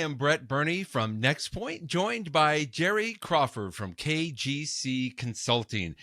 am Brett Burney from NextPoint, joined by Jerry Crawford from KGC Consulting.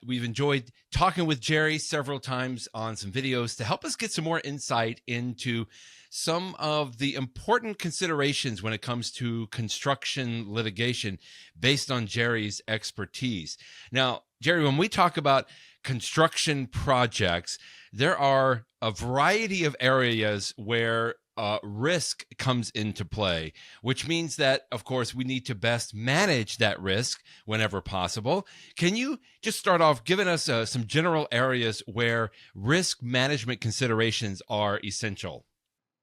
We've enjoyed talking with Jerry several times on some videos to help us get some more insight into some of the important considerations when it comes to construction litigation based on Jerry's expertise. Now, Jerry, when we talk about construction projects, there are a variety of areas where risk comes into play, which means that, of course, we need to best manage that risk whenever possible. Can you just start off giving us some general areas where risk management considerations are essential?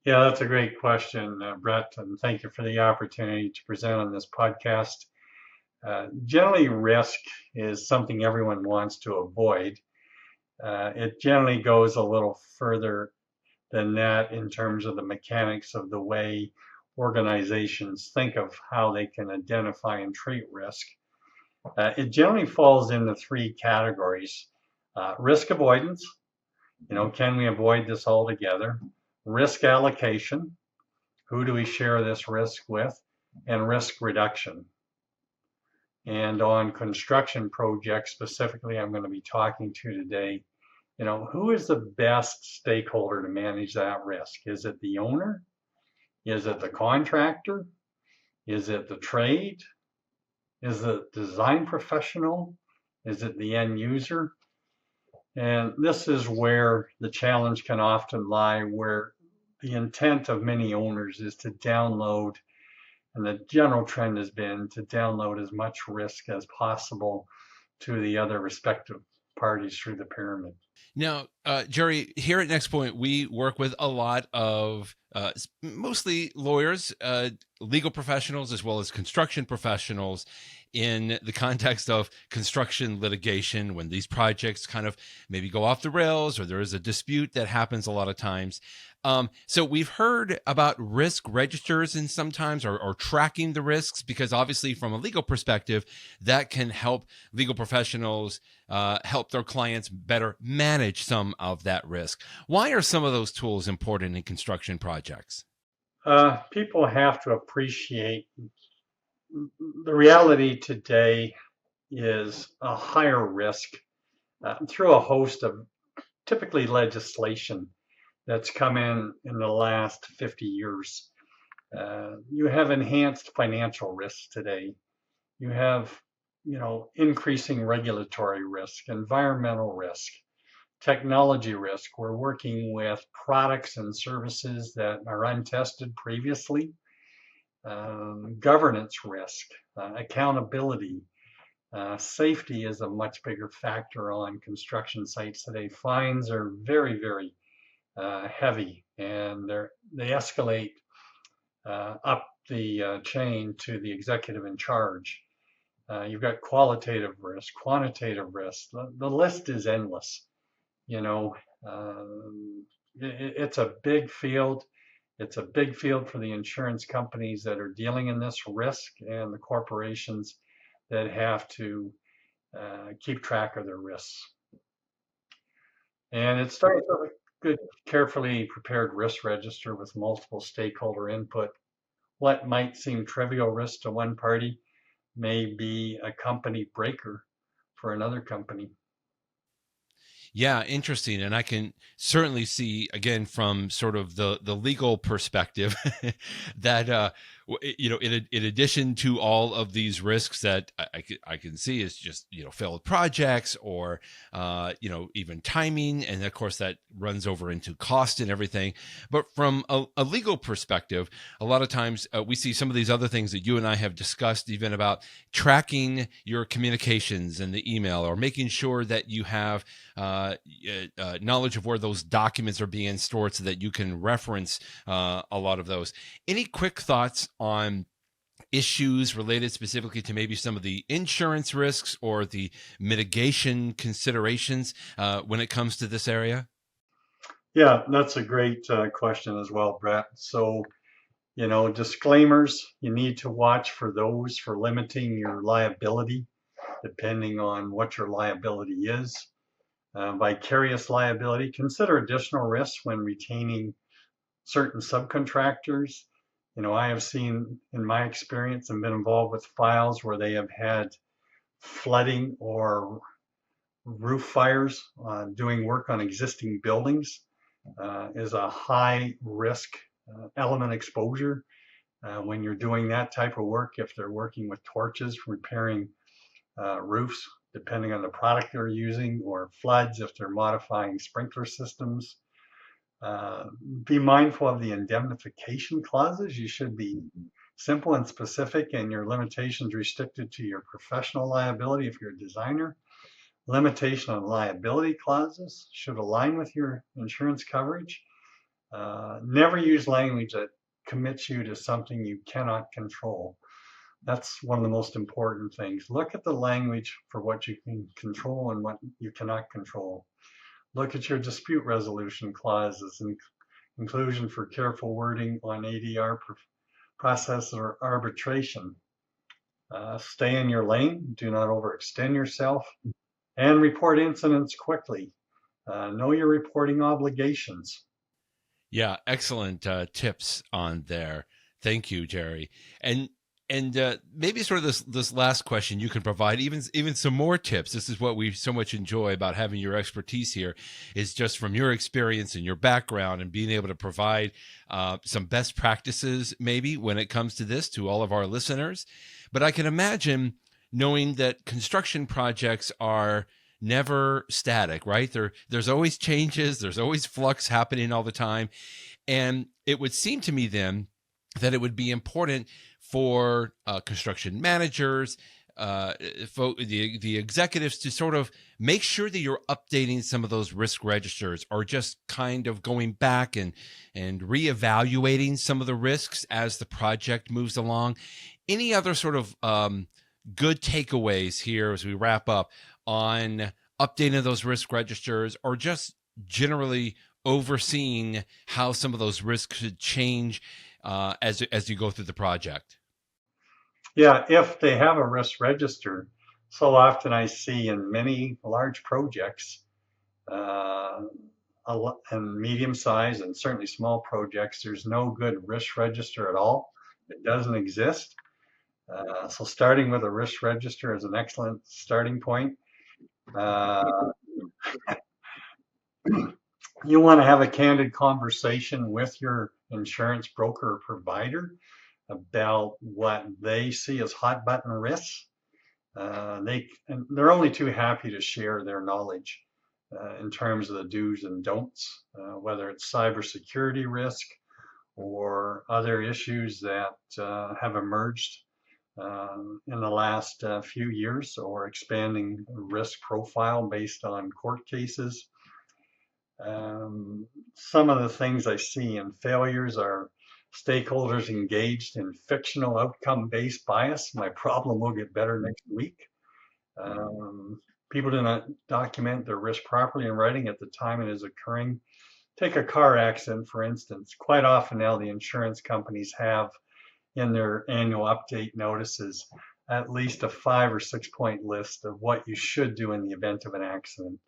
Yeah, that's a great question, Brett, and thank you for the opportunity to present on this podcast. Generally, risk is something everyone wants to avoid. It generally goes a little further than that in terms of the mechanics of the way organizations think of how they can identify and treat risk. It generally falls into three categories. Risk avoidance, can we avoid this altogether? Risk allocation, who do we share this risk with? And risk reduction. And on construction projects specifically, I'm going to be talking to today, who is the best stakeholder to manage that risk? Is it the owner? Is it the contractor? Is it the trade? Is it the design professional? Is it the end user? And this is where the challenge can often lie, where the intent of many owners is to download, and the general trend has been to download as much risk as possible to the other respective parties through the pyramid. Now, Jerry, here at NextPoint, we work with a lot of mostly lawyers, legal professionals, as well as construction professionals in the context of construction litigation when these projects kind of maybe go off the rails or there is a dispute that happens a lot of times. So we've heard about risk registers and sometimes or tracking the risks, because obviously from a legal perspective, that can help legal professionals help their clients better manage some of that risk. Why are some of those tools important in construction projects? People have to appreciate the reality today is a higher risk through a host of typically legislation that's come in the last 50 years. You have enhanced financial risks today. You have, increasing regulatory risk, environmental risk, technology risk. We're working with products and services that are untested previously. Governance risk, accountability, safety is a much bigger factor on construction sites today. Fines are very, very heavy, and they escalate up the chain to the executive in charge. You've got qualitative risk, quantitative risk. The list is endless. It's a big field. It's a big field for the insurance companies that are dealing in this risk and the corporations that have to keep track of their risks. And it starts with a good, carefully prepared risk register with multiple stakeholder input. What might seem trivial risk to one party may be a company breaker for another company. Yeah, interesting. And I can certainly see, again, from sort of the legal perspective that, in addition to all of these risks that I can see is just, failed projects or, even timing. And of course, that runs over into cost and everything. But from a legal perspective, a lot of times we see some of these other things that you and I have discussed, even about tracking your communications and the email, or making sure that you have knowledge of where those documents are being stored so that you can reference a lot of those. Any quick thoughts on issues related specifically to maybe some of the insurance risks or the mitigation considerations when it comes to this area? Yeah, that's a great question as well, Brett. So, disclaimers, you need to watch for those for limiting your liability, depending on what your liability is. Vicarious liability, consider additional risks when retaining certain subcontractors. I have seen in my experience and been involved with files where they have had flooding or roof fires. Doing work on existing buildings is a high risk element exposure. When you're doing that type of work, if they're working with torches, repairing roofs, depending on the product they're using, or floods if they're modifying sprinkler systems. Be mindful of the indemnification clauses. You should be simple and specific, and your limitations restricted to your professional liability if you're a designer. Limitation on liability clauses should align with your insurance coverage. Never use language that commits you to something you cannot control. That's one of the most important things. Look at the language for what you can control and what you cannot control. Look at your dispute resolution clauses and inclusion for careful wording on ADR process or arbitration. Stay in your lane. Do not overextend yourself. And report incidents quickly. Know your reporting obligations. Yeah, excellent tips on there. Thank you, Jerry. And maybe sort of this last question you can provide even some more tips. This is what we so much enjoy about having your expertise here, is just from your experience and your background and being able to provide some best practices maybe when it comes to this to all of our listeners. But I can imagine, knowing that construction projects are never static, right? There's always changes, there's always flux happening all the time. And it would seem to me then that it would be important for construction managers, the executives, to sort of make sure that you're updating some of those risk registers, or just kind of going back and reevaluating some of the risks as the project moves along. Any other sort of good takeaways here as we wrap up on updating those risk registers, or just generally overseeing how some of those risks could change as you go through the project? Yeah, if they have a risk register, so often I see in many large projects, uh, and medium size and certainly small projects, there's no good risk register at all. It doesn't exist. So starting with a risk register is an excellent starting point. Uh, you want to have a candid conversation with your insurance broker or provider about what they see as hot button risks. They're only too happy to share their knowledge in terms of the do's and don'ts, whether it's cybersecurity risk or other issues that have emerged in the last few years, or expanding risk profile based on court cases. Some of the things I see in failures are stakeholders engaged in fictional outcome-based bias. My problem will get better next week. People do not document their risk properly in writing at the time it is occurring. Take a car accident, for instance. Quite often now the insurance companies have in their annual update notices at least a 5 or 6 point list of what you should do in the event of an accident,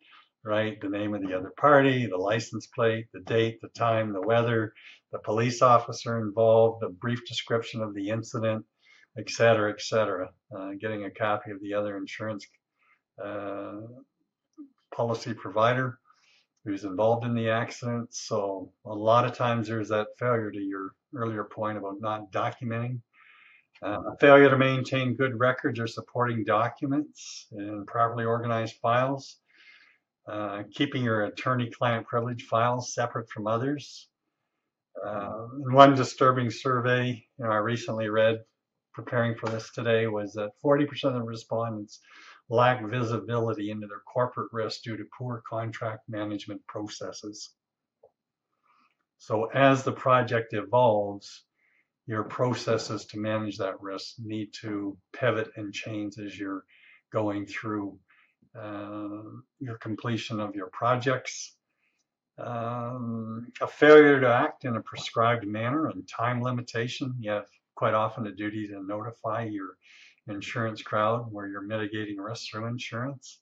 right? The name of the other party, the license plate, the date, the time, the weather, the police officer involved, a brief description of the incident, et cetera, et cetera. Getting a copy of the other insurance uh, policy provider who's involved in the accident. So a lot of times there's that failure, to your earlier point about not documenting. A failure to maintain good records or supporting documents and properly organized files. Keeping your attorney-client privilege files separate from others. One disturbing survey I recently read, preparing for this today, was that 40% of the respondents lack visibility into their corporate risk due to poor contract management processes. So as the project evolves, your processes to manage that risk need to pivot and change as you're going through your completion of your projects. A failure to act in a prescribed manner and time limitation. You have quite often a duty to notify your insurance crowd where you're mitigating risk through insurance.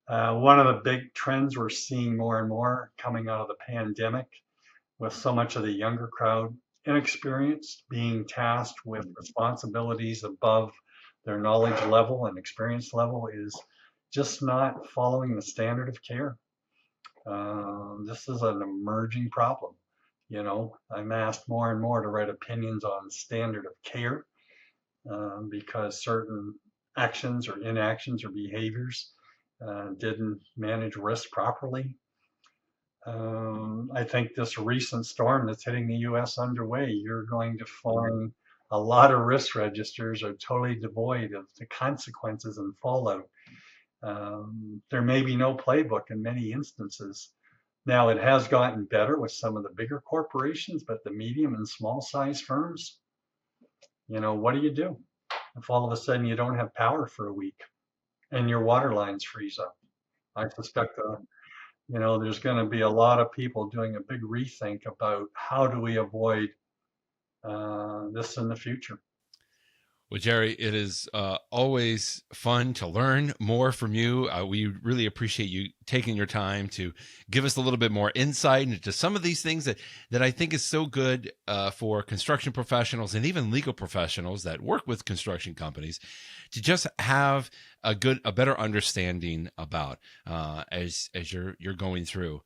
One of the big trends we're seeing more and more coming out of the pandemic with so much of the younger crowd inexperienced, being tasked with responsibilities above their knowledge level and experience level is just not following the standard of care. This is an emerging problem. You know, I'm asked more and more to write opinions on standard of care because certain actions or inactions or behaviors didn't manage risk properly. I think this recent storm that's hitting the US underway, you're going to find a lot of risk registers are totally devoid of the consequences and fallout. There may be no playbook in many instances. Now, it has gotten better with some of the bigger corporations, but the medium and small size firms, you know, what do you do if all of a sudden you don't have power for a week and your water lines freeze up? I suspect you know, there's going to be a lot of people doing a big rethink about how do we avoid this in the future. Well, Jerry, it is always fun to learn more from you. We really appreciate you taking your time to give us a little bit more insight into some of these things that I think is so good for construction professionals and even legal professionals that work with construction companies to just have a better understanding about as you're going through.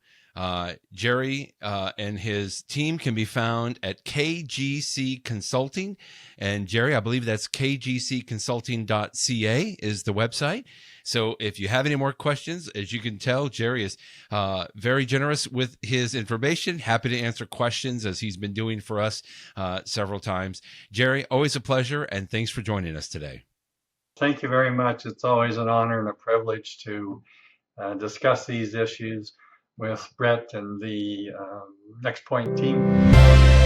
Jerry and his team can be found at KGC Consulting. And Jerry, I believe that's kgcconsulting.ca is the website. So if you have any more questions, as you can tell, Jerry is very generous with his information, happy to answer questions as he's been doing for us several times. Jerry, always a pleasure, and thanks for joining us today. Thank you very much. It's always an honor and a privilege to discuss these issues with Brett and the Next Point team.